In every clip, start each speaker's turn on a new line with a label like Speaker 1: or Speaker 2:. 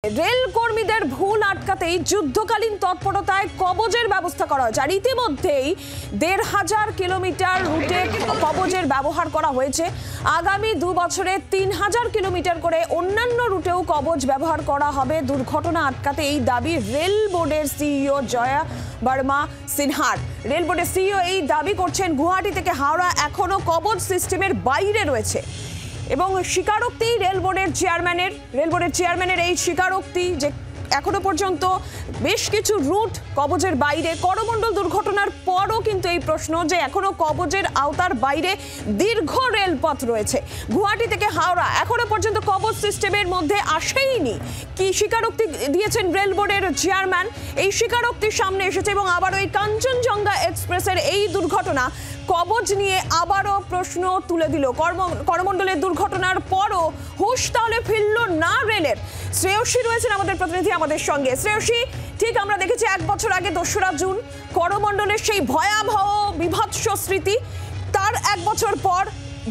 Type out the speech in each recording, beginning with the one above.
Speaker 1: Rail কর্মীদের ভুল আটকাতেই যুদ্ধকালীন তৎপরতায় কবজের ব্যবস্থা করা হয়েছে। আর ইতিমধ্যেই ১৫০০ কিলোমিটার রুটে কবজের ব্যবহার করা হয়েছে। আগামী ২ বছরে ৩০০০ কিলোমিটার করে অন্যান্য রুটেও কবজ ব্যবহার করা হবে। দুর্ঘটনা আটকাতে এই দাবি রেল বোর্ডের সিইও জয়া বর্মা সিনহার। রেল বোর্ডের সিইও এই দাবি করছেন গুয়াহাটি থেকে হাওড়া এখনো কবজ সিস্টেমের বাইরে রয়েছে এবং স্বীকারোক্তি রেল বোর্ডের চেয়ারম্যানের এই স্বীকারোক্তি যে এখনো পর্যন্ত বেশ কিছু রুট কবজের বাইরে। করমণ্ডল দুর্ঘটনার পরও কিন্তু এই প্রশ্ন যে এখনো কবজের আওতার বাইরে দীর্ঘ রেলপথ রয়েছে। গুয়াহাটি থেকে হাওড়া এখনো পর্যন্ত কবজ সিস্টেমের মধ্যে আসেইনি। কি স্বীকারোক্তি দিয়েছেন রেল বোর্ডের চেয়ারম্যান, এই স্বীকারোক্তির সামনে এসেছে এবং আবারও এই কাঞ্চনজঙ্ঘা এক্সপ্রেসের এই দুর্ঘটনা কবজ নিয়ে আবারও প্রশ্ন তুলে দিল। করমণ্ডলের দুর্ঘটনার পরও হুঁশ তাহলে ফিরল না রেলের। শ্রেয়সী রয়েছেন আমাদের প্রতিনিধি আমাদের সঙ্গে। শ্রেয়সী, ঠিক আমরা দেখেছি 1 বছর আগে ২রা জুন করমণ্ডলের সেই ভয়াবহ বিভৎস স্মৃতি, তার 1 বছর পর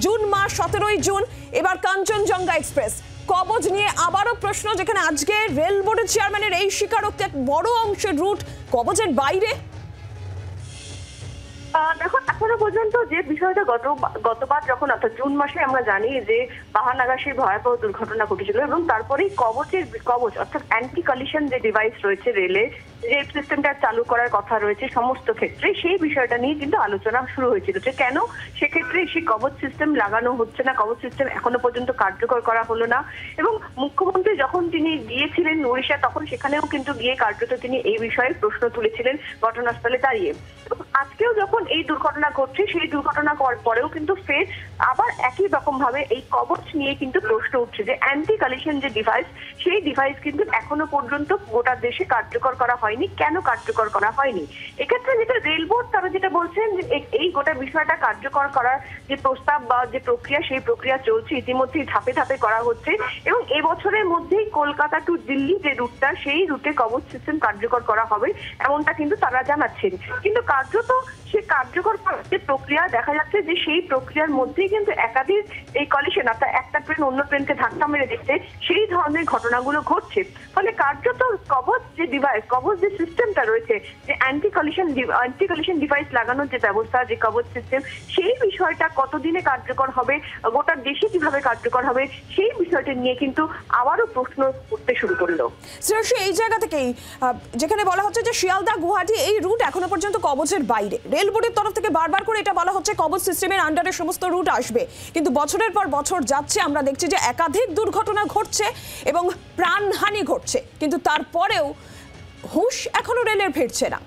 Speaker 1: জুন মাস 17ই জুন এবার কাঞ্চনজঙ্ঘা এক্সপ্রেস কবজ নিয়ে আবারও প্রশ্ন, যেখানে আজকে রেল বোর্ডের চেয়ারম্যানের এই স্বীকারোক্তি এক বড় অংশের রুট কবজের বাইরে।
Speaker 2: দেখো, এখনো পর্যন্ত যে বিষয়টা গতবার যখন অর্থাৎ জুন মাসে আমরা জানি যে বাহানাগা সেই ভয়াবহ দুর্ঘটনা ঘটেছিল এবং তারপরেই কবচ অর্থাৎ অ্যান্টি কলিশন যে ডিভাইস রয়েছে রেলে, যে সিস্টেমটা চালু করার কথা রয়েছে সমস্ত ক্ষেত্রে, সেই বিষয়টা নিয়ে কিন্তু আলোচনা শুরু হয়েছিল যে কেন সেক্ষেত্রে সেই কবচ সিস্টেম লাগানো হচ্ছে না, কবচ সিস্টেম এখনো পর্যন্ত কার্যকর করা হলো না। এবং মুখ্যমন্ত্রী যখন তিনি গিয়েছিলেন উড়িষ্যা, তখন সেখানেও কিন্তু গিয়ে কার্যত তিনি এই বিষয়ে প্রশ্ন তুলেছিলেন ঘটনাস্থলে দাঁড়িয়ে। আজকেও যখন এই দুর্ঘটনা ঘটছে, সেই দুর্ঘটনা পরেও কিন্তু ফের আবার একই রকম ভাবে এই কবচ নিয়ে কিন্তু প্রশ্ন উঠছে যে অ্যান্টি কলিশন যে ডিভাইস, সেই ডিভাইস কিন্তু এখনো পর্যন্ত গোটা দেশে কার্যকর করা হয়নি। কেন কার্যকর করা হয়নি? এক্ষেত্রে যেটা রেল বোর্ড তারা যেটা বলছেন যে এই গোটা বিষয়টা কার্যকর করার যে প্রস্তাব বা যে প্রক্রিয়া, সেই প্রক্রিয়া চলছে, ইতিমধ্যেই ধাপে ধাপে করা হচ্ছে এবং এবছরের মধ্যেই কলকাতা টু দিল্লি যে রুটটা, সেই রুটে কবচ সিস্টেম কার্যকর করা হবে এমনটা কিন্তু তারা জানাচ্ছেন। কিন্তু কার্যত সে কার্যকর যে প্রক্রিয়া দেখা যাচ্ছে যে সেই প্রক্রিয়ার মধ্যেই কিন্তু একাধিক এই কলিশন অর্থাৎ একটা ট্রেন অন্য ট্রেনকে ধাক্কা মেরে দিচ্ছে, সেই ধরনের ঘটনাগুলো ঘটছে। ফলে কার্যত কবচ যে ডিভাইস, কবচ যে সিস্টেমটা রয়েছে, যে অ্যান্টি কলিশন ডিভাইস লাগানোর যে ব্যবস্থা, যে কবচ সিস্টেম, সেই বিষয়টা কতদিনে কার্যকর হবে, গোটা দেশে কিভাবে কার্যকর হবে, সেই বিষয়টা নিয়ে কিন্তু আবারও প্রশ্ন উঠতে শুরু করলো।
Speaker 1: শ্রেয়সী, এই জায়গা থেকেই যেখানে বলা হচ্ছে যে শিয়ালদা গুয়াহাটি এই রুট এখনো পর্যন্ত কবচের বাইরে, রেল বোর্ডের তরফ থেকে বারবার করে এটা বলা হচ্ছে কবচ সিস্টেমের আন্ডারে সমস্ত রুট আসবে, কিন্তু বছরের পর বছর যাচ্ছে, আমরা দেখছি যে একাধিক দুর্ঘটনা ঘটছে এবং প্রাণহানি ঘটছে, কিন্তু তারপরেও হুঁশ এখনো রেলের ফিরছে না।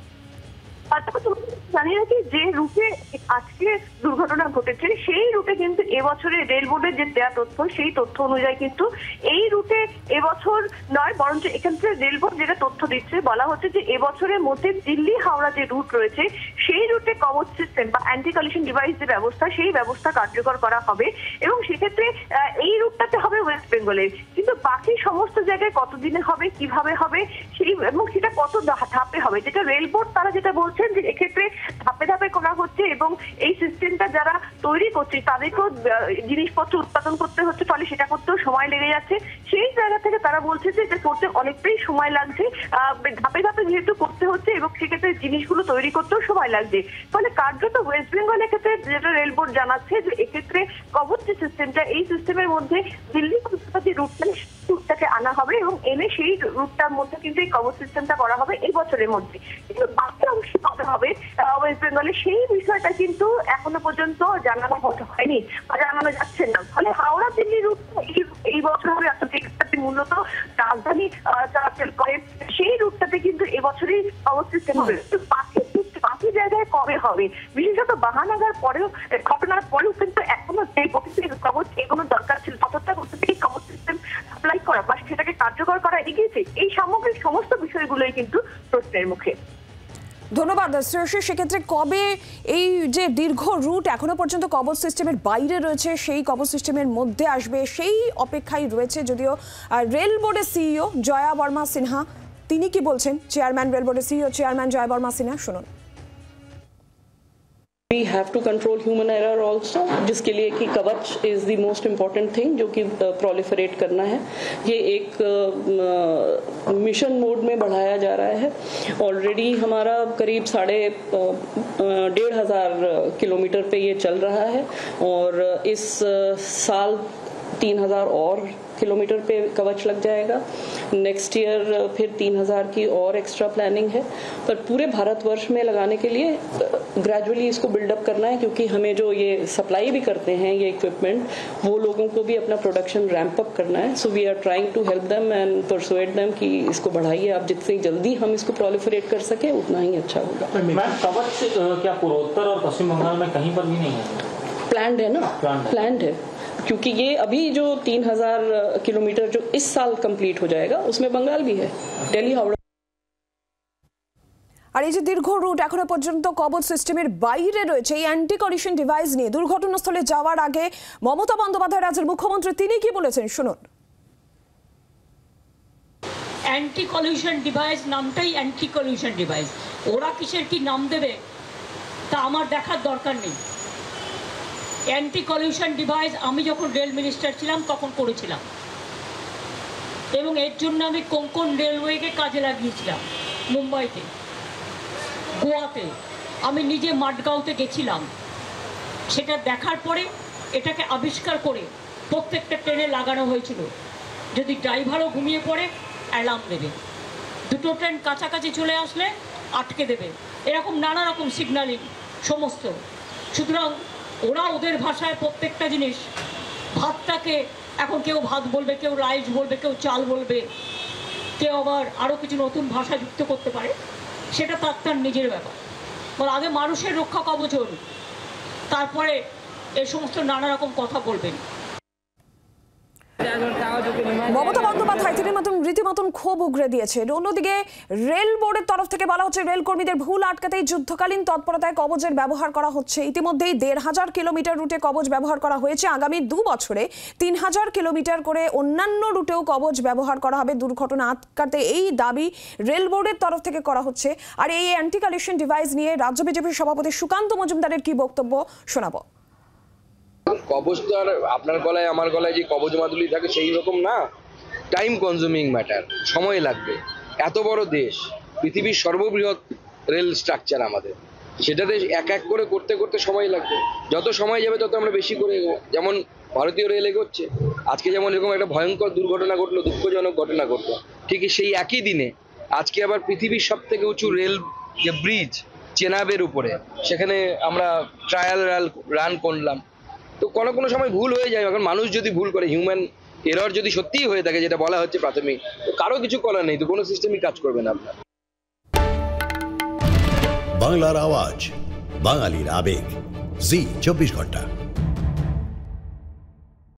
Speaker 2: জানি নাকি যে রুটে আজকে দুর্ঘটনা ঘটেছে, সেই রুটে কিন্তু এবছরে রেল বোর্ডের যে দেয়া তথ্য, সেই তথ্য অনুযায়ী কিন্তু এই রুটে এবছর নয়, বরঞ্চ এখান থেকে রেল বোর্ড যেটা তথ্য দিচ্ছে, বলা হচ্ছে যে এবছরের মধ্যে দিল্লি হাওড়া যে রুট রয়েছে, সেই রুটে কবচ সিস্টেম বা অ্যান্টি কলিশন ডিভাইস যে ব্যবস্থা, সেই ব্যবস্থা কার্যকর করা হবে এবং সেক্ষেত্রে এই রুটটাতে হবে ওয়েস্ট বেঙ্গলের, কিন্তু বাকি সমস্ত জায়গায় কতদিনে হবে, কিভাবে হবে, সেই এবং সেটা কত ধাপে হবে, যেটা রেল বোর্ড তারা যেটা বলছেন যে এক্ষেত্রে ধাপে ধাপে করা হচ্ছে এবং এই সিস্টেমটা যারা তৈরি করছে তাদেরকেও জিনিসপত্র উৎপাদন করতে হচ্ছে, ফলে সেটা করতেও সময় লেগে যাচ্ছে। সেই জায়গা থেকে তারা বলছে যে এটা করতে অনেকটাই সময় লাগছে, ধাপে ধাপে যেহেতু করতে হচ্ছে এবং সেক্ষেত্রে জিনিসগুলো তৈরি করতেও সময় লাগছে। ফলে কার্যত ওয়েস্ট বেঙ্গলের ক্ষেত্রে যেটা রেল বোর্ড জানাচ্ছে যে এক্ষেত্রে কবচ যে সিস্টেমটা, এই সিস্টেমের মধ্যে দিল্লি কলকাতা যে রুটটাকে আনা হবে এবং এনে সেই রুটটার মধ্যে কিন্তু এই কবচ সিস্টেমটা করা হবে এই বছরের মধ্যে। কিন্তু বাকি অংশ কবে হবে ওয়েস্ট বেঙ্গলে, সেই বিষয়টা কিন্তু এখনো পর্যন্ত জানানো হয়নি বা জানানো যাচ্ছে না। ফলে হাওড়া দিল্লি রুট এই বছর হবে, মূলত রাজধানী চলাচল করে, সেই রুটটাতে কিন্তু এবছরই কবচ সিস্টেম হবে। বাকি জায়গায় কবে হবে, বিশেষত বাহানাগার পরেও, ঘটনার পরেও কিন্তু এখনো সেই কবচ এগোনোর দরকার ছিল, ততটা কবচ সিস্টেম অ্যাপ্লাই করা বা সেটাকে কার্যকর করা এগিয়েছে, এই সামগ্রিক সমস্ত বিষয়গুলোই কিন্তু প্রশ্নের মুখে।
Speaker 1: ধন্যবাদ শ্রেয়সী। সেক্ষেত্রে কবে এই যে দীর্ঘ রুট এখনো পর্যন্ত কবচ সিস্টেমের বাইরে রয়েছে, সেই কবচ সিস্টেমের মধ্যে আসবে, সেই অপেক্ষায় রয়েছে। যদিও রেল বোর্ডের সিইও জয়া বর্মা সিনহা তিনি কি বলছেন, চেয়ারম্যান রেল বোর্ডের সিইও চেয়ারম্যান জয়া বর্মা সিনহা, শুনুন।
Speaker 3: We have to control human error also, जिसके लिए कि कवच is the most important thing जो कि proliferate करना है। ये एक मिशन मोड में बढ़ाया जा रहा है। ऑलरेडी हमारा करीब 1,500 किलोमीटर पे ये चल रहा है और इस साल 3,000 और किलोमीटर पे कवच लग जाएगा। नेक्स्ट ईयर फिर 3,000 की और एक्स्ट्रा प्लानिंग है, पर पूरे भारतवर्ष में लगाने के लिए ग्रेजुअली इसको बिल्डअप करना है, क्योंकि हमें जो ये सप्लाई भी करते हैं ये इक्विपमेंट, वो लोगों को भी अपना प्रोडक्शन रैंप अप करना है। So we are trying to help them and persuade them कि इसको बढ़ाइए आप, जितनी जल्दी हम इसको प्रोलिफरेट कर सके उतना ही अच्छा होगा।
Speaker 4: मैम, कवच क्या पूर्वोत्तर और पश्चिम बंगाल में कहीं पर भी नहीं है?
Speaker 3: प्लान्ड है ना, प्लान्ड है, क्योंकि ये अभी जो 3,000 किलोमीटर जो इस साल कंप्लीट हो जाएगा उसमें बंगाल भी है, दिल्ली हावड़ा।
Speaker 1: আর এই যে দীর্ঘ রুট এখনো পর্যন্ত কবচ সিস্টেমের বাইরে রয়েছে, এই অ্যান্টি কলিশন ডিভাইস নিয়ে দুর্ঘটনাস্থলে যাওয়ার আগে মমতা বন্দ্যোপাধ্যায় রাজ্যের মুখ্যমন্ত্রী তিনি কি বলেছেন শুনুন।
Speaker 5: অ্যান্টি কলিশন ডিভাইস নামটাই অ্যান্টি কলিশন ডিভাইস, ওরা কিসের কি নাম দেবে তা আমার দেখার দরকার নেই। অ্যান্টি কলিউশন ডিভাইস আমি যখন রেল মিনিস্টার ছিলাম তখন করেছিলাম, এবং এর জন্য আমি কোঙ্কণ রেলওয়েকে কাজে লাগিয়েছিলাম। মুম্বাইতে, গোয়াতে, আমি নিজে মাডগাঁওতে গেছিলাম। সেটা দেখার পরে এটাকে আবিষ্কার করে প্রত্যেকটা ট্রেনে লাগানো হয়েছিল, যদি ড্রাইভারও ঘুমিয়ে পড়ে অ্যালার্ম দেবে, দুটো ট্রেন কাছাকাছি চলে আসলে আটকে দেবে, এরকম নানা রকম সিগন্যালিং সমস্ত। সুতরাং ওরা ওদের ভাষায় প্রত্যেকটা জিনিস, ভাতটাকে এখন কেউ ভাত বলবে, কেউ রাইস বলবে, কেউ চাল বলবে, কেউ আবার আরও কিছু নতুন ভাষা যুক্ত করতে পারে, সেটা তার নিজের ব্যাপার। বলে আগে মানুষের রক্ষা কবচ হন, তারপরে এই সমস্ত নানা রকম কথা বলবেন।
Speaker 1: মমতা বন্দ্যোপাধ্যায় তিনি রীতিমতন ক্ষোভ উগরে দিয়েছেন। অন্যদিকে রেল বোর্ডের তরফ থেকে বলা হচ্ছে রেল কর্মীদের ভুল আটকাতেই যুদ্ধকালীন তৎপরতায় কবচের ব্যবহার করা হচ্ছে। ইতিমধ্যেই 1,500 কিলোমিটার রুটে কবচ ব্যবহার করা হয়েছে। আগামী 2 বছরে 3,000 কিলোমিটার করে অন্যান্য রুটেও কবচ ব্যবহার করা হবে দুর্ঘটনা আটকাতে, এই দাবি রেল বোর্ডের তরফ থেকে করা হচ্ছে। আর এই অ্যান্টি কলিশন ডিভাইস নিয়ে রাজ্য বিজেপির সভাপতি সুকান্ত মজুমদারের কি বক্তব্য শোনাবো।
Speaker 6: কবচ তো আর আপনার গলায় আমার গলায় যে কবচ মাদুলি থাকে সেই রকম না, টাইম কনজিউমিং ম্যাটার, সময় লাগবে। এত বড় দেশ, পৃথিবীর সর্ববৃহৎ রেল স্ট্রাকচার আমাদের, সেটাতে এক এক করে করতে করতে সময় লাগবে। যত সময় যাবে তত আমরা বেশি করে এগোবো। যেমন ভারতীয় রেল এগোচ্ছে, আজকে যেমন এরকম একটা ভয়ঙ্কর দুর্ঘটনা ঘটলো, দুঃখজনক ঘটনা ঘটলো, ঠিক সেই একই দিনে আজকে আবার পৃথিবীর সব থেকে উঁচু রেল যে ব্রিজ চেনাবের উপরে, সেখানে আমরা ট্রায়াল রান করলাম। তো কোনো সময় ভুল হয়ে যায়, এখন মানুষ যদি ভুল করে, হিউম্যান এরর যদি সত্যিই হয়ে থাকে যেটা বলা হচ্ছে প্রাথমিক, তো কারো কিছু করার নেই, তো কোনো সিস্টেমই কাজ করবে না আপনার।
Speaker 7: বাংলার আওয়াজ, বাঙালির আবেগ, জি 24 ঘন্টা।